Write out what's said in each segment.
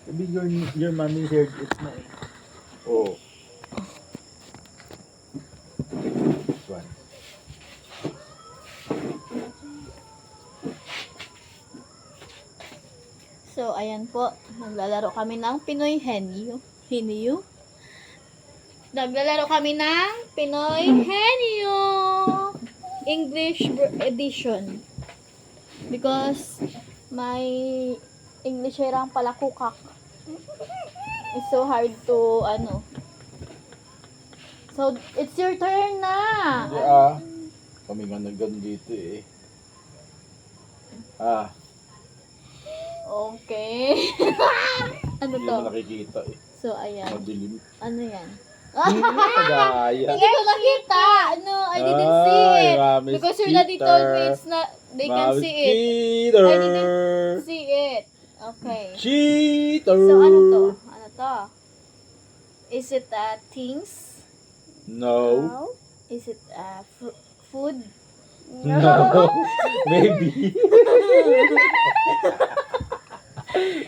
Maybe your mommy heard it's my... Oh. This one. So, ayan po. Naglalaro kami ng Pinoy Henyo. Henyo? Naglalaro kami ng Pinoy Henyo! English edition. Because my English ay rang pala kukak. It's so hard to, So, it's your turn na! Hindi kami nga nagandito eh. Okay. Ano Hindi to? mo nakikita eh. So, ayan. Madilim. Ano yan? Pagaya. Hindi ko nakita. No, I didn't see it. Mommy's Because your daddy told me it's not, they can see it. Cheater. I didn't see it. Okay. Cheater. So, ano to? Ano to? Is it things? No. Is it food? No. Maybe.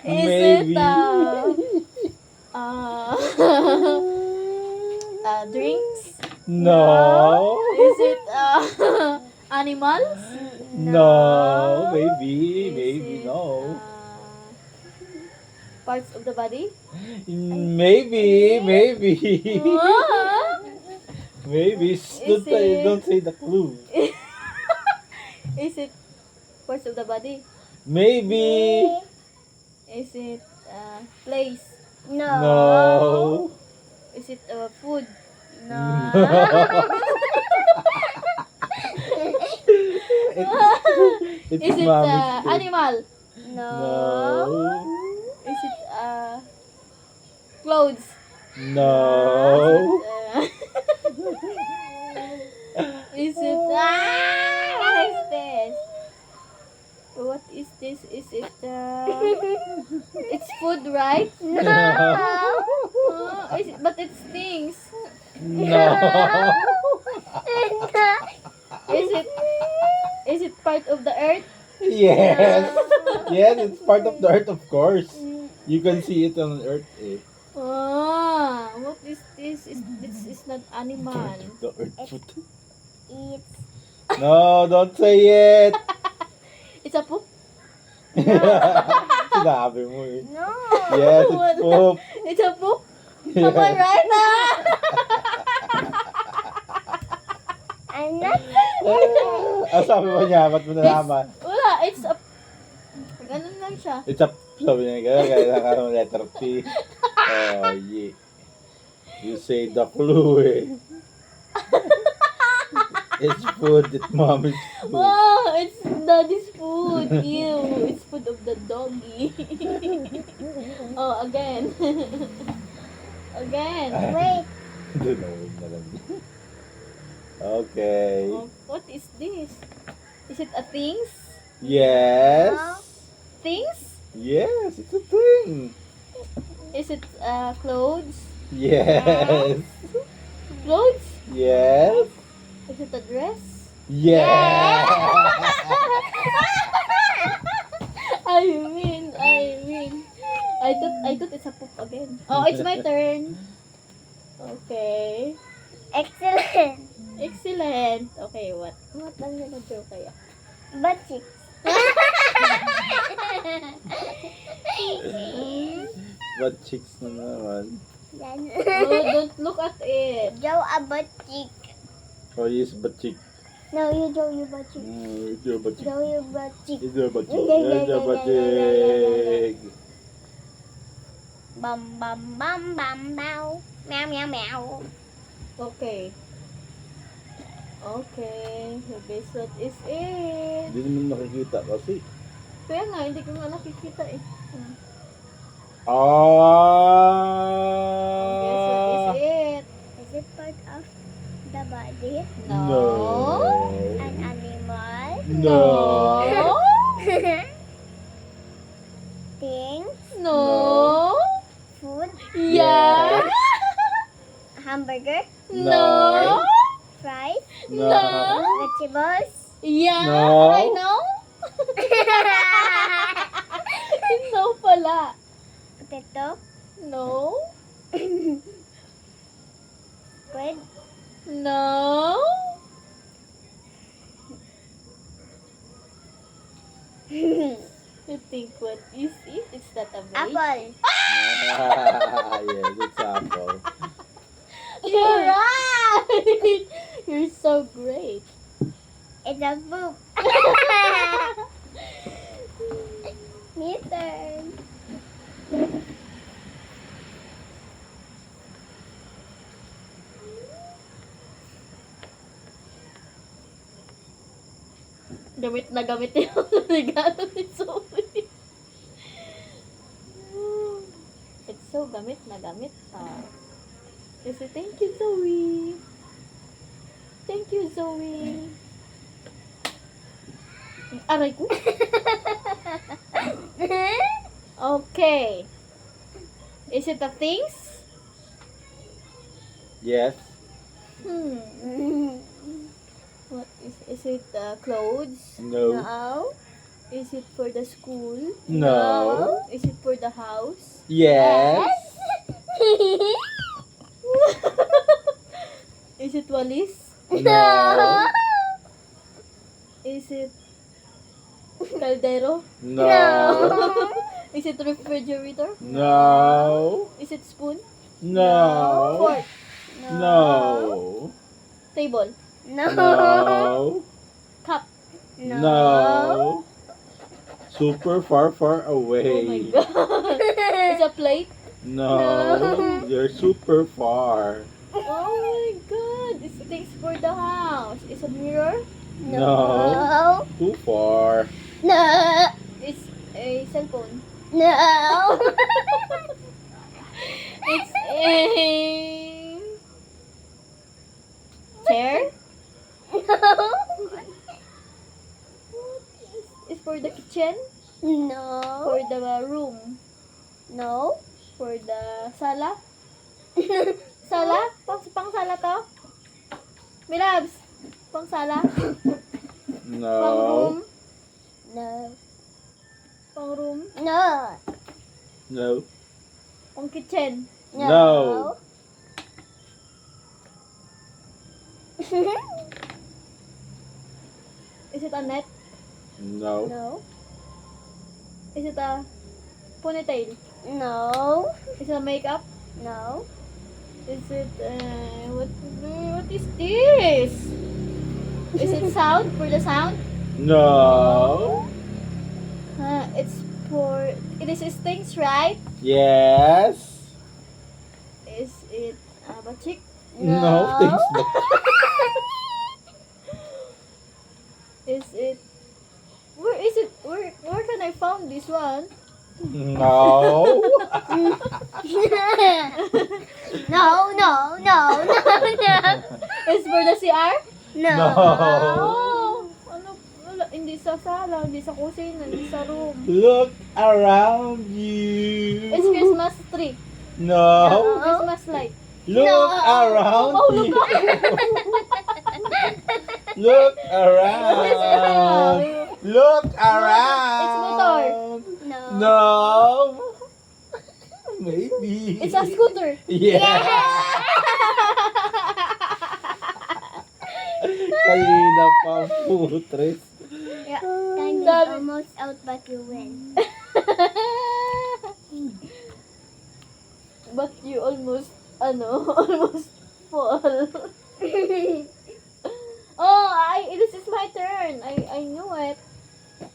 Is Maybe. it drinks? No. Is it animals? No. Maybe. Is Maybe it, no. Parts of the body? Maybe. Maybe. Maybe. Don't say the clue. Is it parts of the body? Maybe. Is it place? No. Is it food? It's Is it mommy's food. animal? No. Is it clothes? No. Is it what is this? What is this? Is it it's food, right? But it stinks. No. Is it part of the earth? Yes. Yes, it's part of the earth, of course. You can see it on earth. Eh. What is this? It's not animal. The earth food. It's No, don't say it. It's a poop. Sinabi mo eh. no. Yes, it's poop. It's a poop. Am I right? I'm not. Sabi mo niya, ba't mo nalaman? Wala, it's a... Ganun lang siya. It's a, sabi niya, gano'n, nakaroon letter P. Oh, yeah. You say the clue eh. It's food, it's mommy's food. Wow, it's daddy's food. Ew, it's food of the doggy. Oh, again. Again. Wait. Doon na, huwag na lang. Okay. Oh, what is this? Is it a things? Yes. Things? Yes, it's a thing. Is it clothes? Yes. Clothes? Yes. Is it a dress? Yes. I mean. I thought it's a poop again. Oh, it's my turn. Okay. Excellent. Excellent. Okay, what lang yung joke kaya? Butt cheeks. But chicks na naman. Yan. Oh, don't look at it. Joe a butt cheek. Oh, yes, but chick. No, you Joe your butt cheek. It's your but chick. Joe your butt cheek. It's your but chick. Yeah, yeah, It's your yeah, but yeah, yeah, yeah, chick. Bum bum bum bum bow. Meow meow meow. Okay. Okay. So guess what is it? Hindi naman nakikita kasi. Kaya nga, hindi ko nga nakikita eh. Guess what is it? Is it part of the body? No. An animal? No. Things? No. Food? Yeah. Hamburger? No. Fries? No. Vegetables? Yeah. No. I know. No pala. Potato. No. Squid. No. You think what is it? It's not a vase. Apple. Yes, it's apple. You're right. You're so great. It's a poop. Me turn. Gamit na gamit yung regalo ni Zoe. It's so gamit na gamit. Kasi thank you, Zoe. Thank you, Zoe. Aray ko. Okay. Is it a things? Yes. What is it clothes? No. No. Is it for the school? No. Is it for the house? Yes. Is it walis? No. Is it caldero? No. Is it refrigerator? No. Is it spoon? No. Fork? No. Table? No. No. Cup? No. Super far, far Oh my away. god. Is a plate? No. You're super far. Oh my god. Is things for the house? Is a mirror? No. Too far. No. Is a cellphone? No. It's a chair? Is for the kitchen? No. For the room? No. For the sala? Sala? Pang sala to? Milabs? Pang sala? Pang room? No. No. Pang room? No. No. Pang kitchen? No. Is it a net? No. No. Is it a ponytail? No. Is it a makeup? No. Is it what is this? Is it sound for the sound? No. It's for it is things, right? Yes. Is it a chick? No. Thanks. No. Is it where is it where can I found this one? No. No. No. No. No. Is for the CR? No. Oh, ano wala, hindi sa sala, hindi sa kusina, hindi sa room. Look around you. It's Christmas tree. No. Christmas light. Look around Oh, you. look Look around. Look around. No. No. Maybe. It's a scooter. Yeah. Kanina pa putres. Yeah, time is Sabi- almost out, but you win. But you almost almost fall. Oh, this is my turn. I knew it.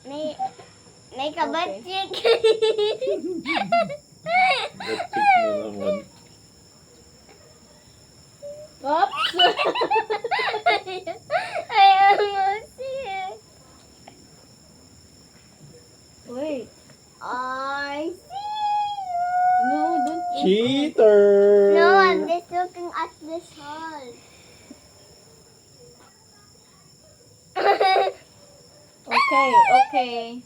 May kabatsik. Batik na naman. Oops. I almost see it. Wait. I see No, don't. Cheater. you. No, I'm just looking at this hall. Okay, okay.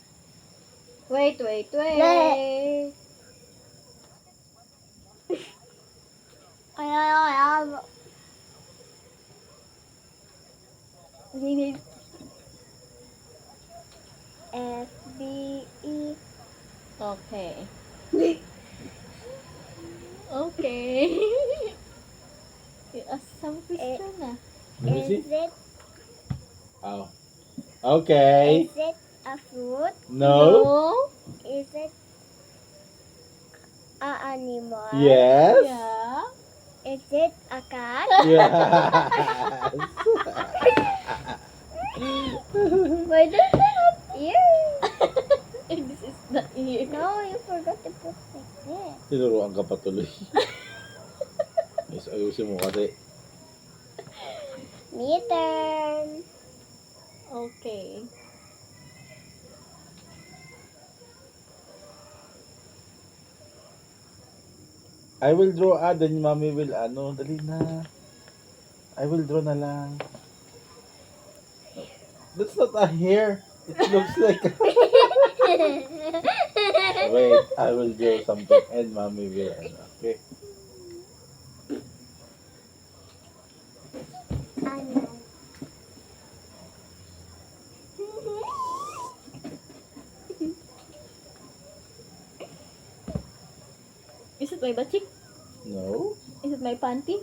Wait. F B E. Okay. Okay. You ask some question na. Let me see. Is it Oh. Okay. is it a fruit? No. Is it a animal? Yes. Yeah. Is it a cat? Yes. Why does it have ears? And this is the ear. No, you forgot to put like this. Tinuruan ka pa tuloy. Yes, ayusin mo kasi. Me turn. Okay. I will draw then mommy will dali na. I will draw na lang. That's not a hair. It looks like Wait, I will draw something and mommy will okay. Ano? Is it my batik? No. Is it my panty?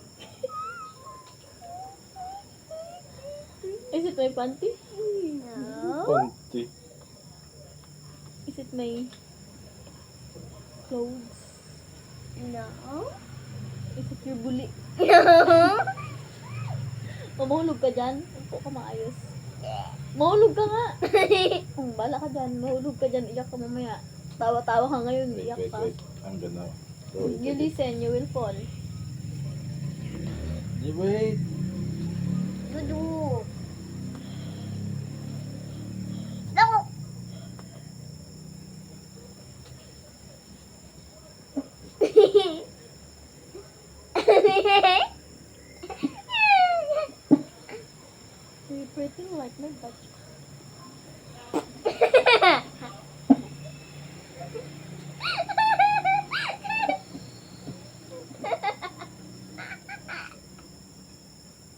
Is it my panty? No. Konti. Is it my clothes? No. Is it your bully? No. O, mahulog ka dyan? Upo ka maayos. Mahulog ka nga! Bala ka dyan. Mahulog ka dyan. Iyak ka mamaya. Tawa-tawa ka ngayon. Wait, Iyak wait, ka. wait. I'm gonna draw it You again. listen, you will fall. Wait. Dudu. No. You're pretty like my butt.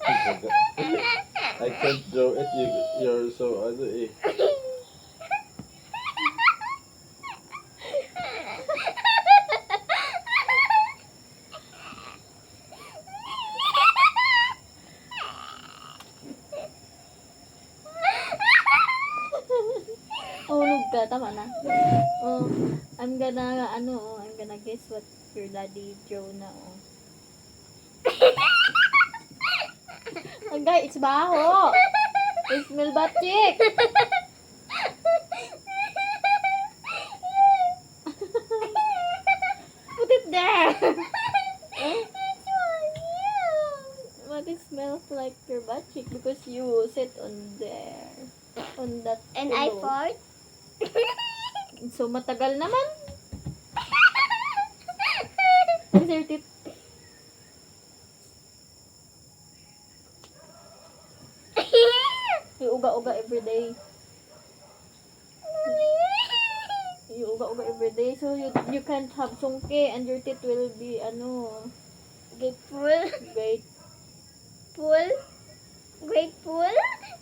I forgot. I can't draw it. You're so eh. Mahulog ka, tama na. Oh, I'm gonna guess what your daddy drew na, oh. Agay, it's baho! It smell batik! Put it there! But it smells like your butt cheek because you sit on there. On that And I pillow. fart. So, matagal naman. Insert it. You uga-uga everyday. You uga-uga everyday. So, you can't have sungke and your teeth will be, Grateful. great. Pool. Grateful.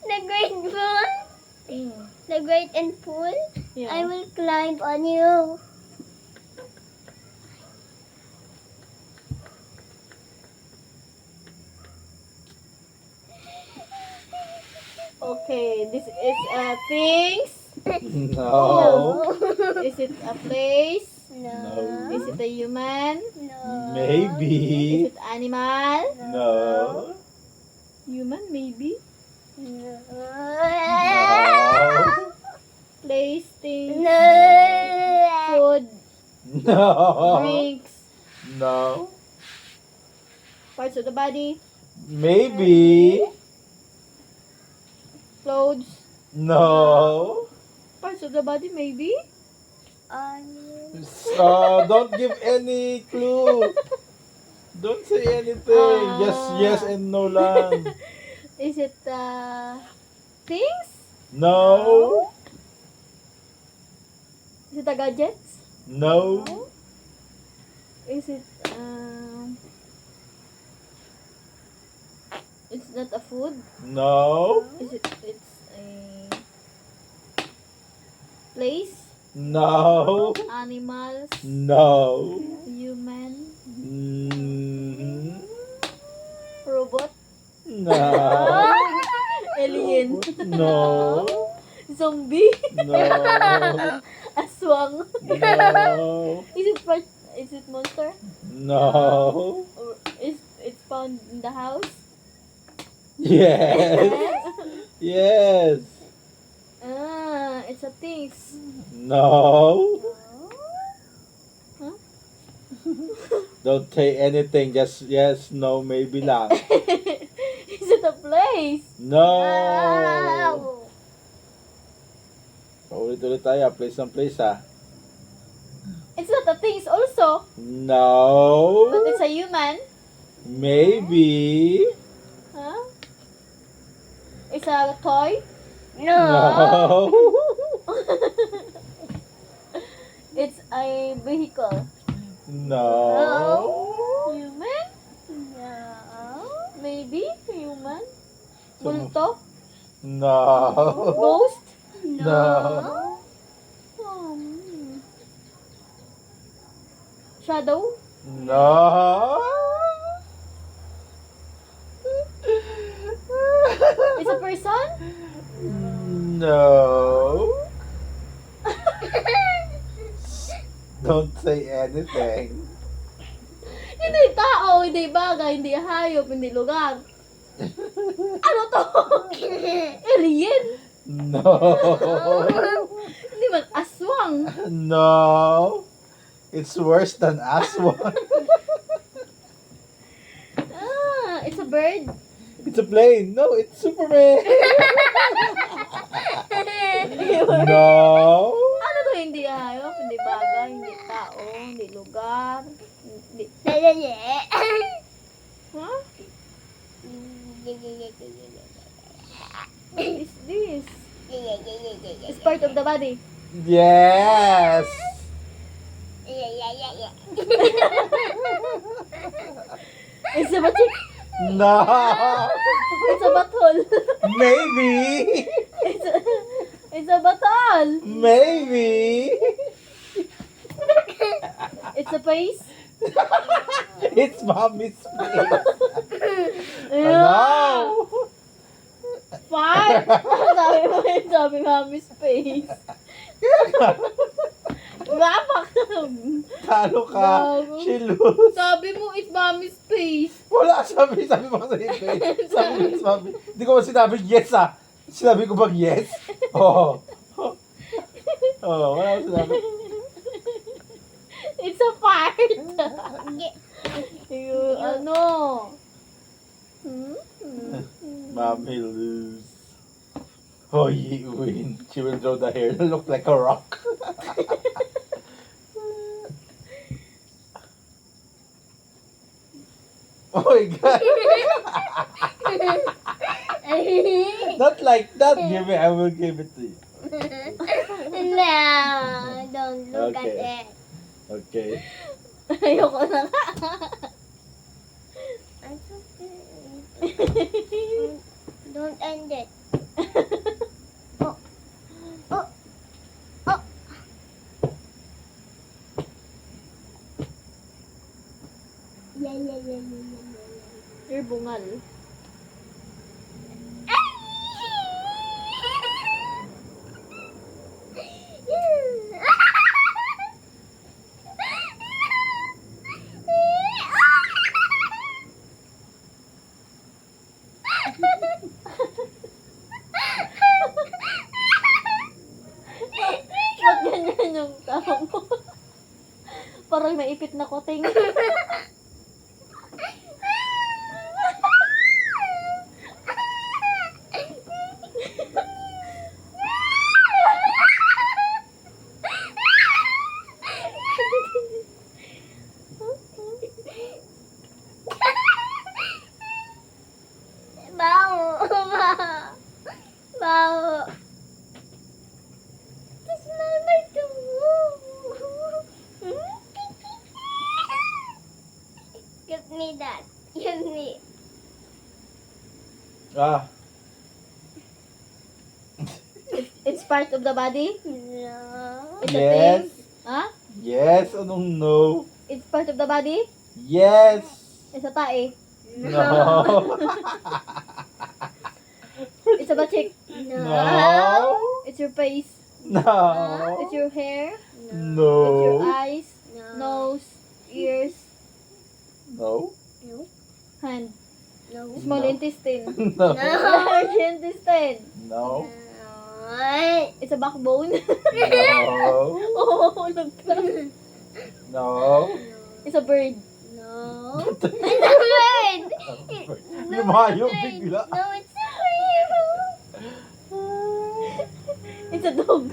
The grateful. Mm. The great and pool. Yeah. I will climb on you. Okay, this is things. No. Is it a place? No. Is it a human? No. Is Maybe. it animal? No. Human, maybe. No. No. Place, things, No. food, No. drinks, No. parts of the body, Maybe. clothes, No. parts of the body, maybe. Don't give any clue. Don't say anything. Just yes and no lang. Is it things? No. Is it a gadgets? No. Is it it's not a food? No. Is it it's a place? No. Animals? No. Human? No. Alien. No. Zombie. No. Aswang. No. Is it monster? No. Or is it's found in the house? Yes. Yes. It's a thing. No. Huh? Don't say anything. Just yes, no, maybe lang. Is it a place? No. Wow. Paulit-ulit tayo. Place ng place ha. It's not a thing also, No. but it's a human. Maybe. Huh? It's a toy. No. No. It's a vehicle. No. Human? No. Maybe human. So- Multo? No. Ghost? No. Shadow? No. It's a person? No. Don't say anything. Hindi tao, hindi bagay, hindi hayop, hindi lugar. Ano to? Alien? No. Hindi man aswang. No. It's worse than aswang. It's a bird. It's a plane. No, it's Superman. No. Ano to? Hindi hayop, hindi bagay, hindi tao, hindi lugar. Hindi. Huh? What is this? It's part of the body. Yes. It's a batik. No. It's a bathol. Maybe. It's a batal. Maybe. It's a face. It's mommy's face. Yeah. No. Fart. Sabi mommy's face. Gapak. Talo ka. Gago. She lose. Sabi mo, it's mommy's face. Wala, sabi mo kasi face. Sabi mo, sabi. Hindi ko sinabi yes ah. Sinabi ko bang yes? Oo. Oo, wala ko sinabi. It's a fart. Ano? Mommy lose. Oh, ye win. She will draw the hair that look like a rock. Oh my God. Not like that. Give me, I will give it to you. No, don't look Okay. at it. Okay. Ayoko na nga. Don't end it. Oh. Oh. Oh. Yeah. You're bungal. Ba't ganyan yung tao mo? Parang naipit na kuting. Bawo. Bawo. This smell my Give me that. Give me. Ah. It's part of the body? No. It's a Yes. thing? Huh? Yes. Anong no? It's part of the body? Yes. It's a tae. No. It's a butt cheek. No. It's your face. No. It's your hair. It's your No. eyes, nose, ears, No. No. hand, No. small No. intestine, No. large intestine. No. It's a backbone. No. Oh, look. No. It's a bird. No. It's a bird. Lumayo bigla. No, it's a bird. It's a dog.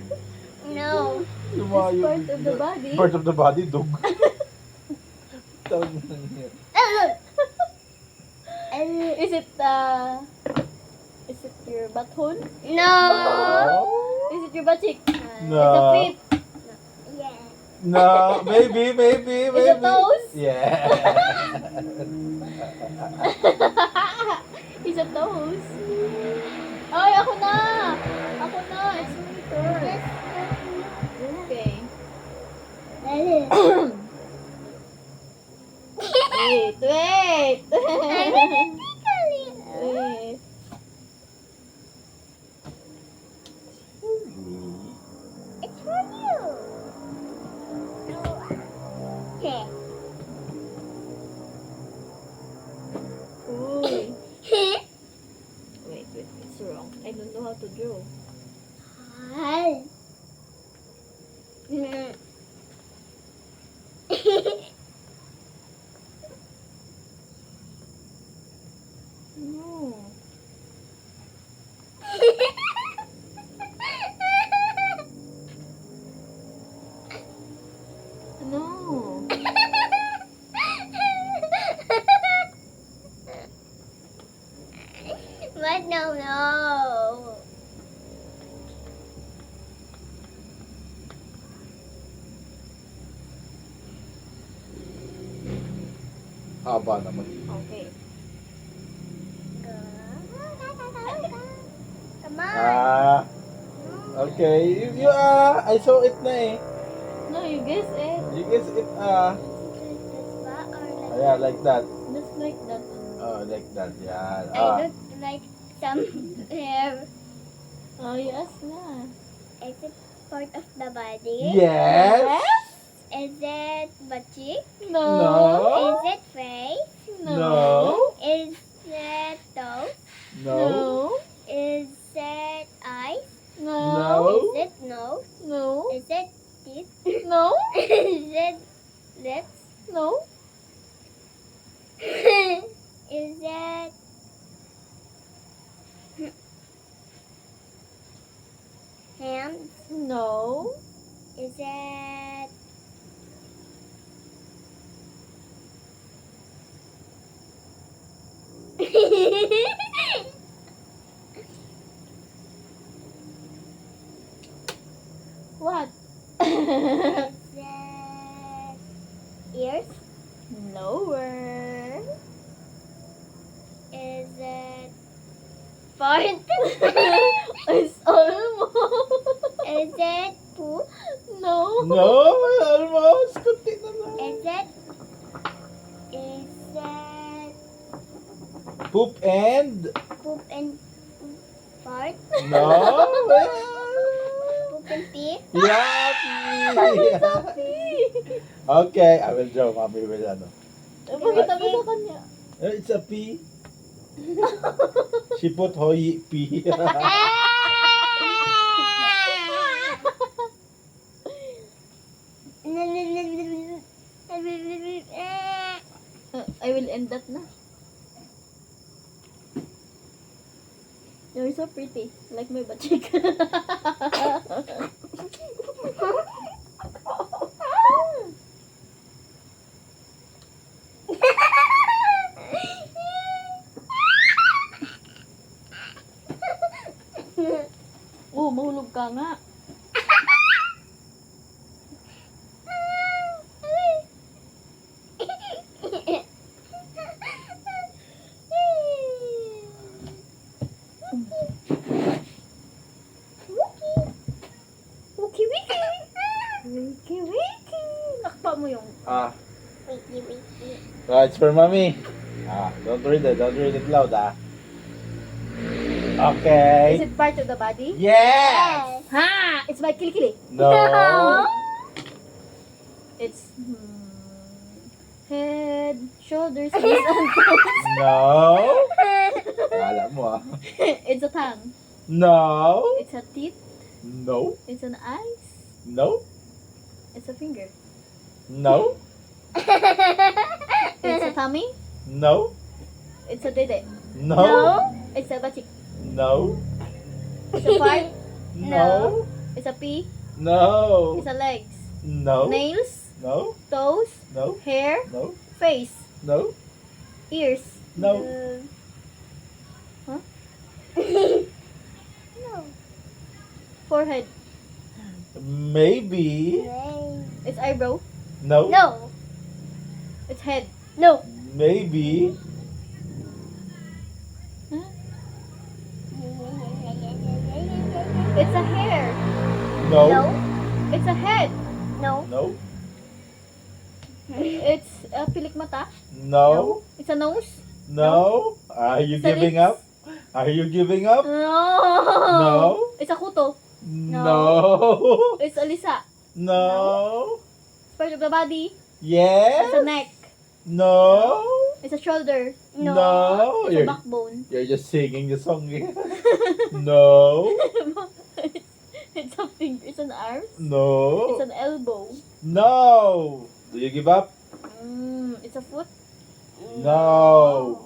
No. Lumayo It's part of the bigla. body. Part of the body, dog. Tawag na niya. Is it your butthole? No. Is it your butt cheek? No. It's a feet. Yeah. No, maybe. It's a toes. Yeah. It's a toes. Ay, ako na. Ako na. It's my turn. Okay. Wait. Wait. It's for you. Okay. Uy. Wait, it's wrong. I don't know how to draw. Hi. No. No. What? No. Haba naman. Okay. Come on. Okay. I saw it na eh. No, you guess it. You guess it yeah, like that. Just like that. Oh, like that. Yeah. I look like some hair. Oh, you ask na. Is it part of the body? Yes. Is it butt cheek? No. No. Is it face? No. Is it toes? No. Is it eyes? No. Is it nose? No. Is it teeth? No. Is it lips? No. Is it hands? No. Is it What? Is it ears? Lower. Is it fart? It's almost. Is it poop? No. No. Almost. Kunti na lang. Is it Poop and poop and fart? no. Poop and pee? Yeah. Okay, I will draw. Mommy will ano. Pakita mo sa kanya. It's a P. She put hoy P. I will end that na. You're so pretty. Like my butt cheek. Oh, mahulog ka nga. Wiki wiki. Wiki, wiki. Nakpa mo yung... Wiki wiki. It's for mommy. Don't read it. Don't read it loud, Okay. Is it part of the body? Yes. Ha! It's my kilikili. No. It's head, shoulders, knees, and toes. No. Kala mo ah. It's a tongue. No. It's a teeth. No. It's an eyes. No. It's a finger. No. It's a tummy. No. It's a dede. No. It's a batik. No. It's a part. No. It's a pee. No. It's a legs. No. Nails. No. Toes. No. Hair. No. Face. No. Ears. No. Huh? No. Forehead. Maybe. It's eyebrow. No. No. It's head. No. Maybe. Huh? It's a hair. No. No. It's a head. No. No. It's a pilik mata. No. It's a nose. No. Are you It's a giving lips. up? Are you giving up? No. No. It's a kuto. No. It's a lisa. No. It's part of the body. It's a Yes. neck. No. It's a shoulder. No. No. It's a You're, backbone. you're just singing the song here. No. It's a finger. It's an arm. It's No. an elbow. No. Do you give up? It's a foot. No.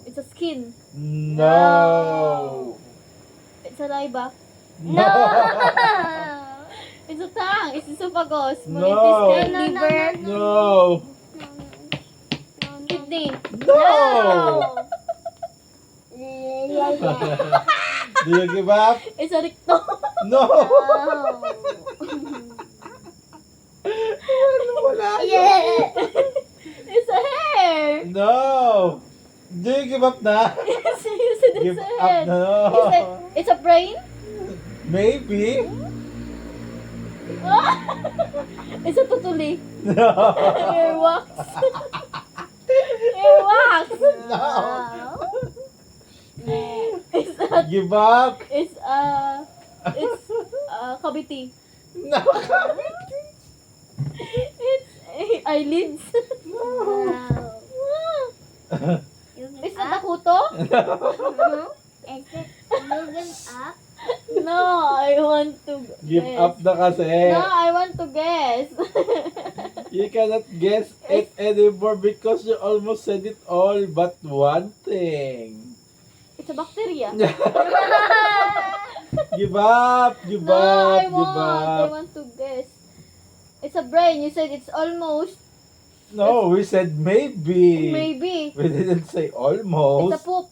It's a skin. No. It's a liba. No. It's a tongue. It's esophagus. No. Intestine, No, no, no, liver, No. kidney. No. Do you give up? It's a rectum. No. No. Wala. Yeah. It's a hair. No. Do you give up na? You said it's Give a up head. na. You said it's a brain. Maybe. It's a tutuli. No. Earwax. Earwax. No. It's a Give up. it's cavity. No. It's eyelids. No. It's a takuto. No. Is it moving up? No, I want to Give guess. up na kasi. No, I want to guess. You cannot guess it anymore because you almost said it all but one thing. It's a bacteria. Give up. Give No, up. I Give want. I up. want to guess. It's a brain. You said it's almost. No, we said maybe. Maybe. We didn't say It's a almost. poop.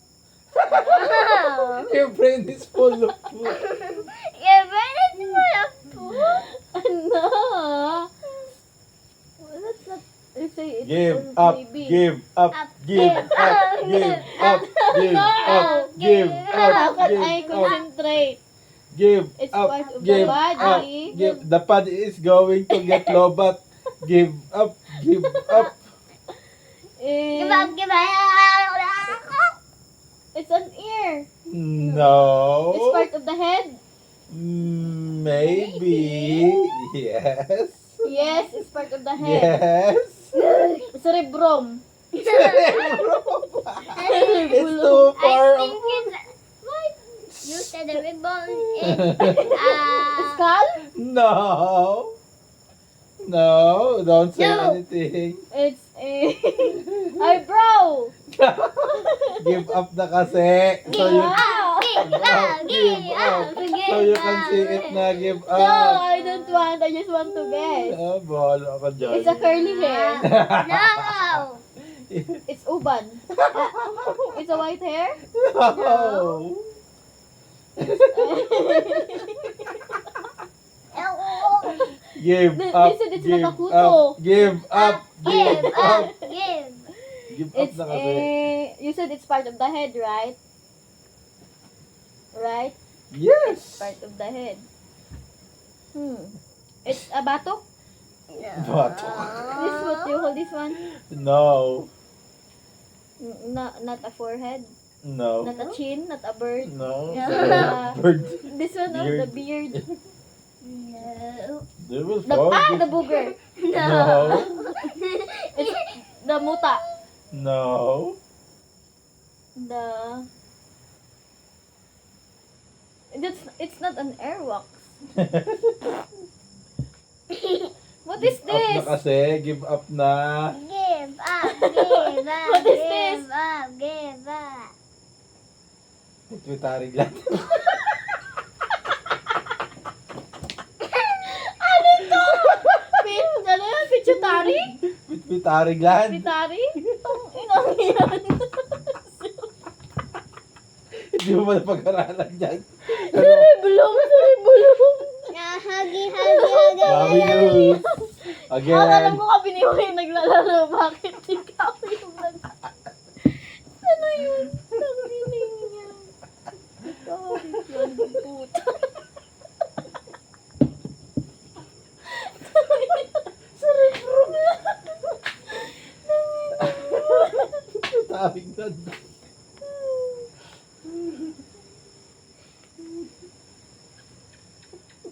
Your brain is full of food. Your brain is full of poop. No. Well, that's not. You say it's Give almost up. maybe. Give up. Give up. Give up. Give up. Give How up. can Give I up. concentrate? Give It's up. part of the Give up. body. Give. The pad is going to get lobat. Give up. Give up. Give up, give up. It's an ear. No. It's part of the head. Maybe. Yes. Yes, it's part of the head. Yes. Cerebrum. It's too I far. think it's what? You said the ribbon is Skull. No. No. Don't say No. anything. It's a eyebrow. Give up na kasi. So you, so you can see it na give No, up. I don't want. I just want to guess. Ah, bahala ka dyan. It's a curly hair. No. It's uban. It's a white hair. No. Give They up. said it's Give nakakuto. up. Give up. Give Give up, up. give. Give up It's na kasi. you said it's part of the head, right? Right? Yes. Part of the head. It's a batok. Batok. This what you hold this one? No. Not a forehead. No. Not a chin, not a bird. No. Yeah. Bird. This one, the beard. No. They will The, fall. the booger. No. It's the muta. No. The... It's not an airwalk. What is Give up na this? kasi. Give up na. Give up, give up, What is this? give up, give up. Pituitary gland. Ano to? Ano yan? Pituitary? Pituitary gland. Pituitary? Itong inang yan. Hindi mo ba napag-aralan dyan? Cerebellum, cerebellum. Huggy, huggy, huggy. Mami news. Again. Alam ko ka biniwa yung naglalaro. Bakit ikaw yung ano yun? Ang hiling niya. Ikaw yun, puta. Cerebrum. Pituitary gland.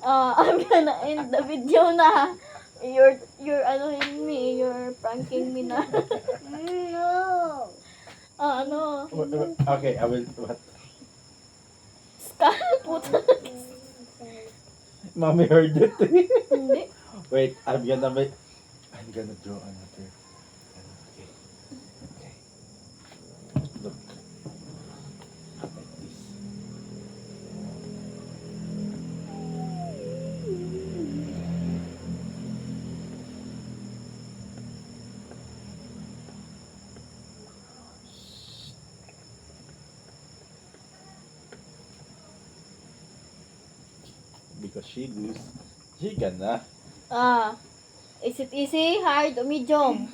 I'm gonna end the video na. You're anoing me. You're pranking me na. No. Ano? Okay, I will. What? Skull? Puta. Mommy heard it. Hindi. Wait, I'm gonna draw another. Okay. Okay. Look. Like this. Because she gonna. Is it easy, hard, or medium?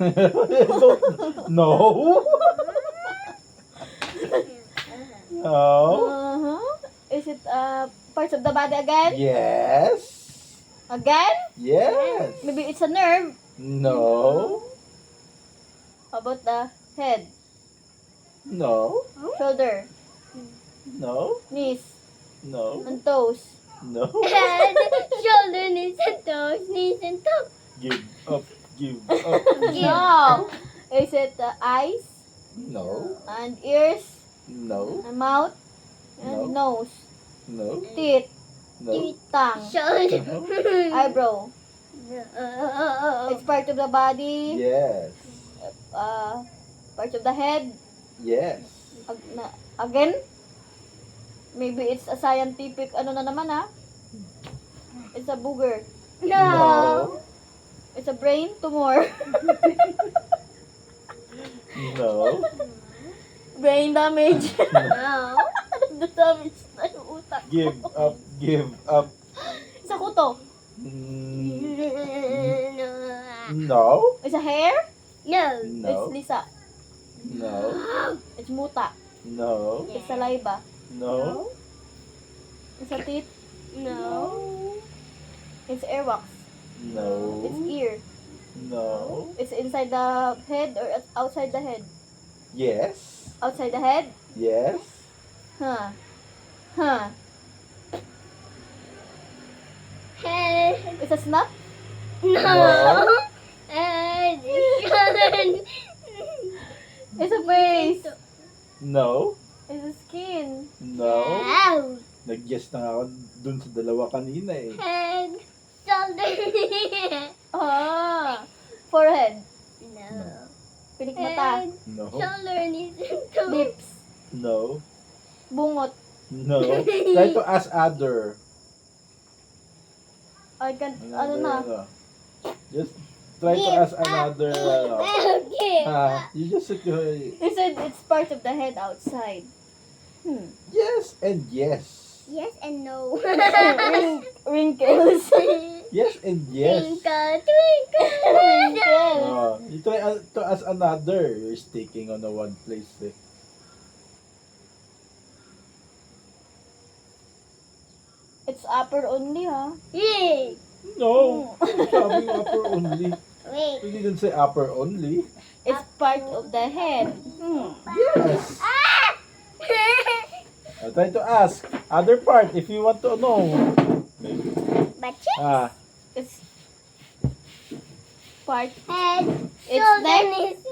No. No. Uh-huh. Is it parts of the body again? Yes. Again? Yes. Maybe it's a nerve. No. How about the head, No. shoulder, No. knees, No. and toes? No. Head, shoulder, knees and toes, knees and toes. Give up. Give up. No. Is it eyes No. and ears No. and mouth and nose, No. teeth, No. tongue, Shoulder. eyebrow? It's part of the body. Yes. Part of the head. Yes. Again? Maybe it's a scientific ano na naman ha? It's a booger. No. It's a brain tumor. No. Brain damage. No. Damage na yung utak. Give up. Give up. It's a kuto. Mm, no. It's a hair. No. No. It's lisa. No. It's muta. No. It's saliva. No. It's a teeth. No. It's airwax. No. It's ear. No. It's inside the head or outside the head? Yes. Outside the head? Yes. Huh. Huh. Head. It's a snap? No. Head. Shoulder. It's a face. No. It's a skin. No. No. Nag-guess na nga ako dun sa dalawa kanina eh. Head. Shoulder. Ah. Forehead. No. Pilik mata. Head. No. Shoulder, knees and toes. Lips. No. Bungot. No. Try to ask other. I can't, ano na. Just try to ask another. Give up. You just said You said it's part of the head outside. yes and yes. Yes and no. Wrinkles. Yes and yes. Twinkle, twinkle. Wrinkles. You try to ask another. You're sticking on the one place eh. It's upper only, ha? Yeah. No. Sabi ko upper only. Wait. We didn't say upper only. It's part of the head. Yes. Ah! Try to ask. Other part, if you want to know. But chick Ah, It's part. head. It's So neck. then it's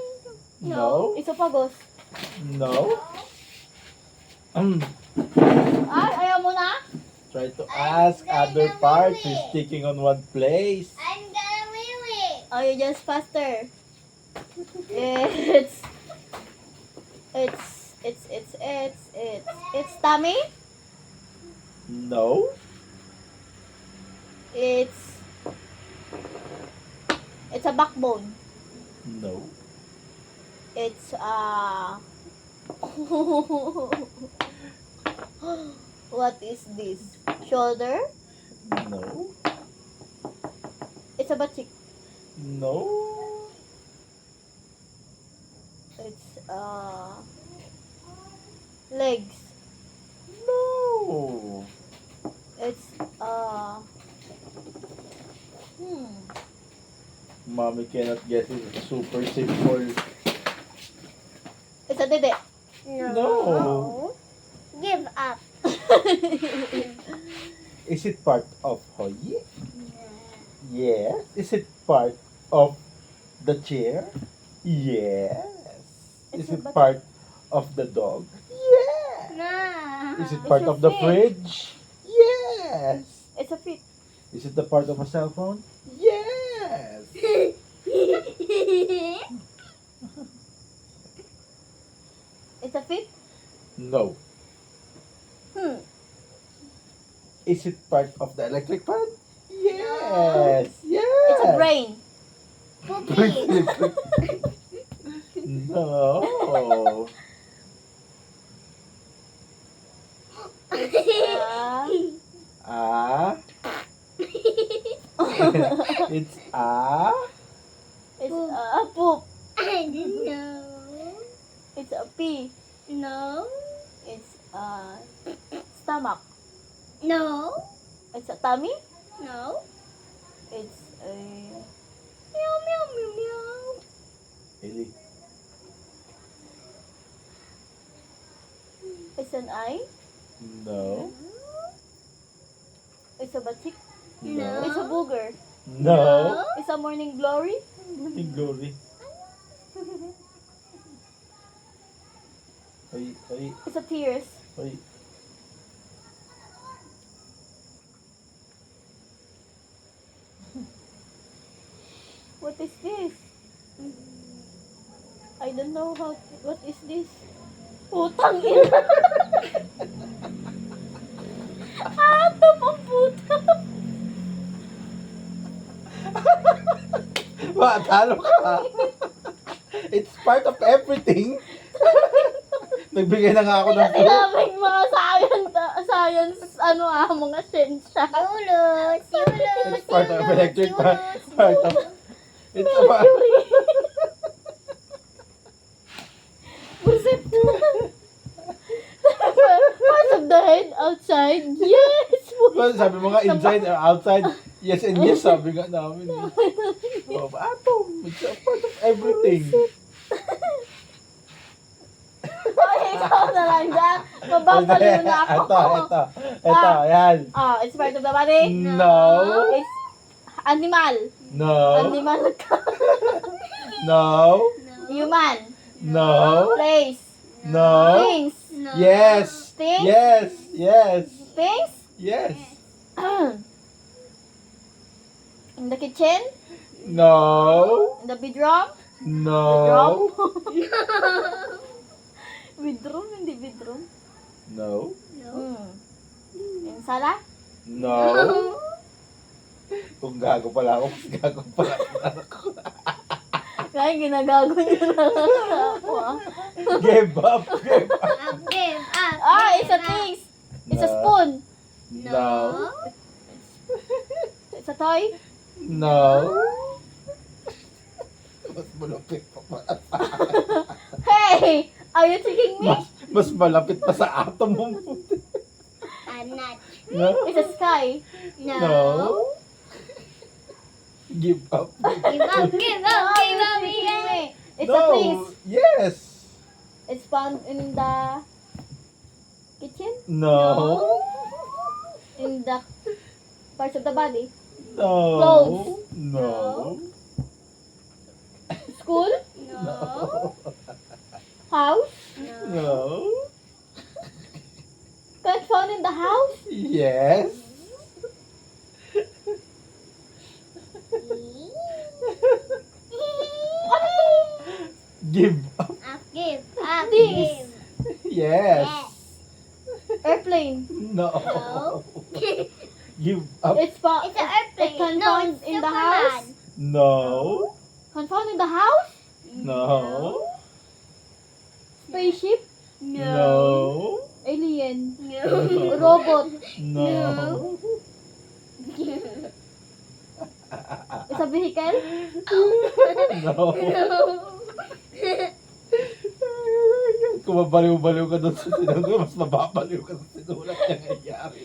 no. Esophagus. No. Ay, ayaw mo na? Try to ask other parts. You're sticking on one place. I'm gonna win it. Oh, you just faster. It's tummy. No. It's a backbone. No. It's what is this? Shoulder? No. It's a butt cheek. No. It's legs. No. It's Mommy cannot guess it. It's super simple. it's a dede. No. Give up. Is it part of Hoye? Yes. Is it part of the chair? Yes. Is It's a it butt- part of the dog? Yes. No. Is it part your of the feet. fridge? Yes. It's a feet. Is it the part of a cell phone? Yes. It's a feet. No. Is it part of the electric fan? Yes. Yes. It's a brain. Poopy. No. Ah. It's a. It's a poop. I didn't know. It's a pee. No. It's a stomach. No. It's a tummy. No. It's a Meow meow meow meow. Really? it's an eye. No. It's a batik. No. It's a booger. No. It's a morning glory. Morning glory. Ay, ay, It's a tears. ay. What is this? I don't know how. What is this? Putang ina. Atom ang puta. Talo ka. It's part of everything. Nagbigay na nga ako ng clue. Sinabing mga science, mga siyensya. Yulos. Yulos. It's part of Yulos, electric fan. Yulos, Part of... Yulos. It's a part... Buset na. Part of the head outside. Yes! Well, sabi mo nga inside or outside. Yes and yes, sabi nga namin. Oh, atom. It's a part of everything. Okay, ikaw na lang dyan. Mababaliw na ako. Ito, yan. It's part of the body. No. It's animal. No. Animal ka. No. Human. No. Place. No. Things. No. Yes. Things. Yes. Yes. Things. Yes. In the kitchen. No. In the bedroom. No. Bedroom, hindi bedroom. No. In sala. No. Kung gago pala ako, mas gago pala ako. Kaya ginagago niyo na lang ako Give up. Give up. Give up. it's a things. It's a No. spoon. No. It's a toy. No. Mas malapit pa pala sa Hey! Are you tricking me? mas malapit pa sa atom mo. Not. No. It's a sky. No. Give up. Give up. Give up. Oh, Give you're up. tricking me. It's a No. place. Yes. It's found in the Kitchen? No. In the parts of the body? No. Clothes. No. School? No. House? No. Can't found in the house? Yes. Ano to? Give up. Give up. Things. Yes. Airplane. No. Give up. It's found. It's an airplane. It can No, found it's in the Superman. house? No. Can found in the house? No. Spaceship? No. Alien? No. Robot? No. It's a vehicle? No. Kung mabaliw-baliw ka doon sa sinulat, mas mababaliw ka sa sinulat na nangyayari.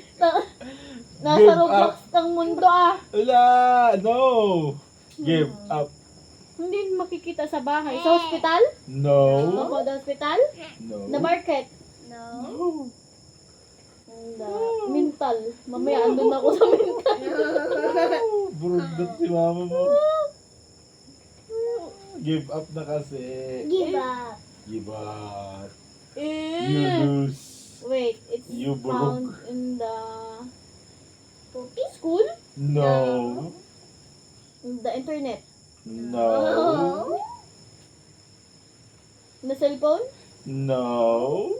Nasa Give Roblox ng mundo ah. Wala! No! Give up. Hindi makikita sa bahay. Sa hospital? No. Opo, the hospital? No. The market? No. The mental. Mamaya andun ako sa mental. Burundot si mama mo. Give up na kasi. Give up. Give up. You Eh. lose. Wait, it's You found broke. in the Poopy? school? No. In the internet? No. In the cellphone? No.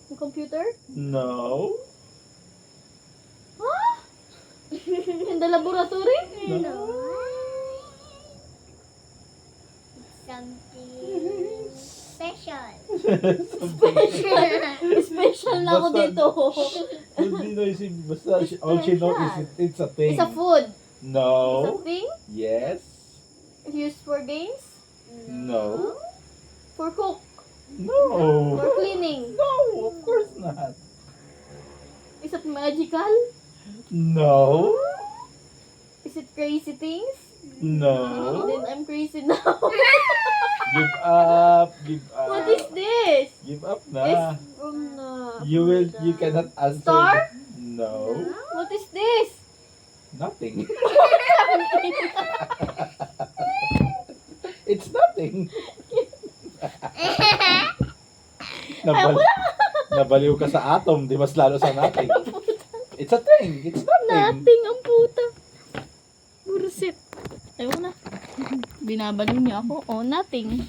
In the computer? No. Huh? In the laboratory? No. Something special. Special na ako Basta- dito. Hindi no, basta all she knows is it's a thing. It's a food. It's a No. thing. Yes. It's used for games. No. For cook. No. For cleaning. No, of course not. Is it magical? No. Is it crazy things? No. Then I'm crazy now. Give up. Give up. What is this? Give up It's na. from the... You cannot answer. Star? No. What is this? Nothing. It's nothing. Nabaliw ka sa atom, di mas lalo sa nothing. It's a thing. It's nothing. Nothing ang puta. Burusit. Ayaw na. Binabaliw niya ako. Oh, nothing.